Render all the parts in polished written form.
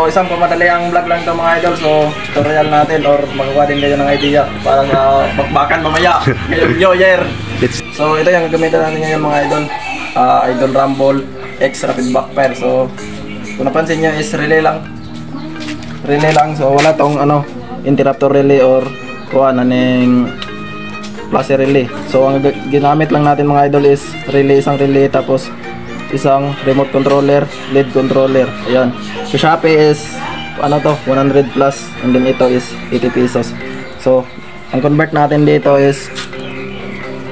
isang pamadali ang vlog lang ito mga idol. So tutorial natin or magawa din kayo ng idea para sa bakbakan mamaya ngayong New Year. So ito yung gagamitan natin ngayon mga idol. Idol Rumble X Rapid Backfire. So kung napansin nyo is relay lang. Relay lang. So wala tong ano interrupter relay or kuha na ng flash relay. So ang ginamit lang natin mga idol is relay, isang relay tapos isang remote controller, lead controller. Ayan. So Shopee is ano to, 100 plus and then ito is 80 pesos. So ang convert natin dito is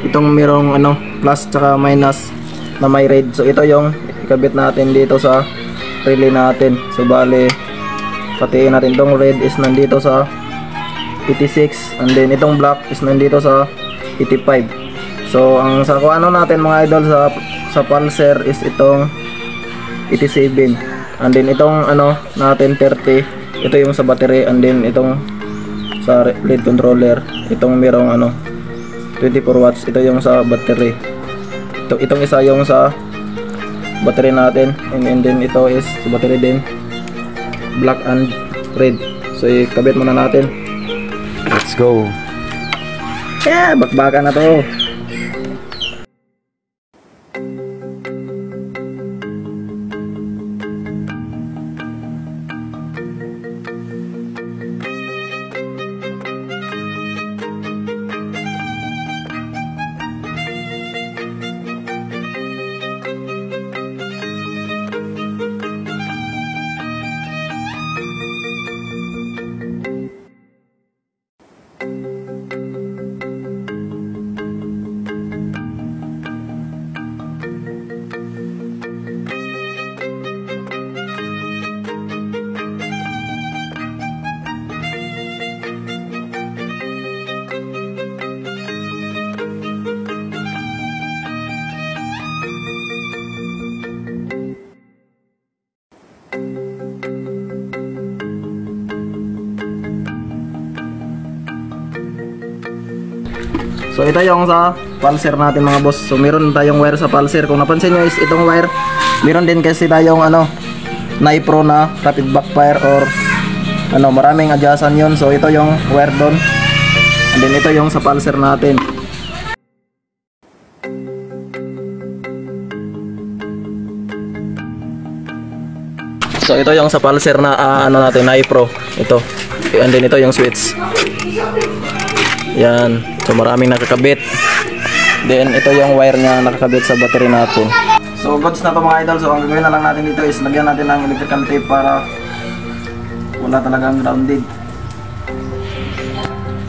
itong merong ano plus tsaka minus na may red. So ito yung ikabit natin dito sa relay natin. So bale patiin natin itong red is nandito sa 86 and then itong black is nandito sa 85. So ang sa kung ano natin mga idol sa pulser is itong 87 and then itong ano natin 30, ito yung sa battery and then itong sa lead controller, itong merong ano 24 watts, ito yung sa battery. Itong isa yung sa battery natin and then ito is sa battery din, black and red. So ikabit muna natin. Let's go. Yeah, bakbakan na to. So ito yung sa pulser natin mga boss. So meron tayong wire sa pulser. Kung napansin nyo is itong wire, meron din kasi tayong ano Nipro na rapid backfire or ano, maraming adjustan yun. So ito yung wire doon and then ito yung sa pulser natin. So ito yung sa pulser na ano natin, Nipro. Ito. And then ito yung switch. Yan. So maraming nakakabit. Then ito yung wire niya nakakabit sa battery natin. So goods na to mga idol. So ang gagawin na lang natin dito is lagyan natin ng electrical tape para wala talagang grounded.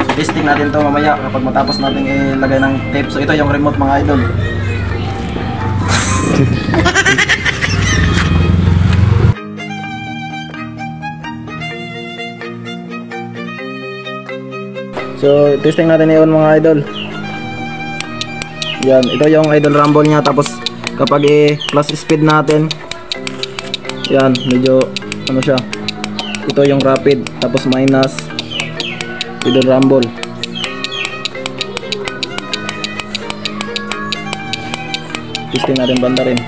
So testing natin to mamaya kapag matapos natin ilagay ng tape. So ito yung remote mga idol. So testing natin yun mga idol. Yan, ito yung idol rumble nya. Tapos kapag plus speed natin, yan, medyo ano siya, ito yung rapid. Tapos minus idol rumble. Testing natin banda rin.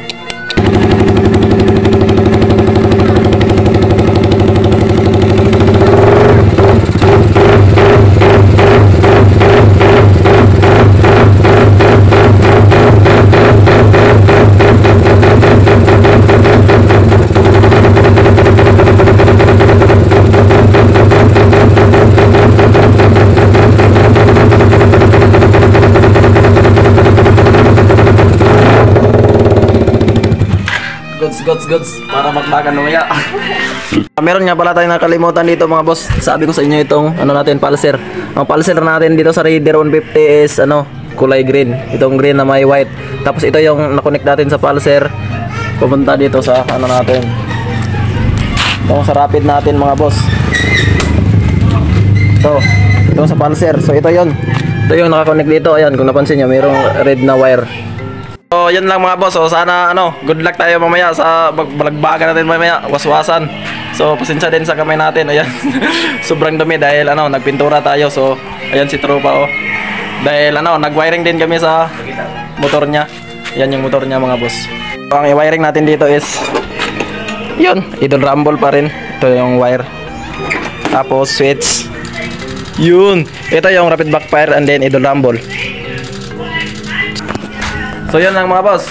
Goods para magbagan mamaya. Meron nga pala tayong nakalimutan dito mga boss. Sabi ko sa inyo itong ano natin, pulser. Ang pulser natin dito sa Raider 150 is ano, kulay green. Itong green na may white. Tapos ito yung na-connect natin sa pulser pupunta dito sa ano natin, itong sa rapid natin mga boss. Ito sa pulser. So ito yung naka-connect dito. Ayan, kung napansin nyo, mayroong red na wire. So yun lang mga boss. So sana ano, good luck tayo mamaya sa balagbagan natin mamaya, waswasan. So pasensya din sa kamay natin. Ayan. Sobrang dumi dahil ano, nagpintura tayo. So ayan si tropa dahil ano, nag-wiring din kami sa motor niya. Yan yung motor niya mga boss. So, ang i-wiring natin dito is yun, idol rumble pa rin. Ito yung wire. Tapos switch. Yun. Ito yung rapid backfire and then idle rumble. So yun lang mga boss.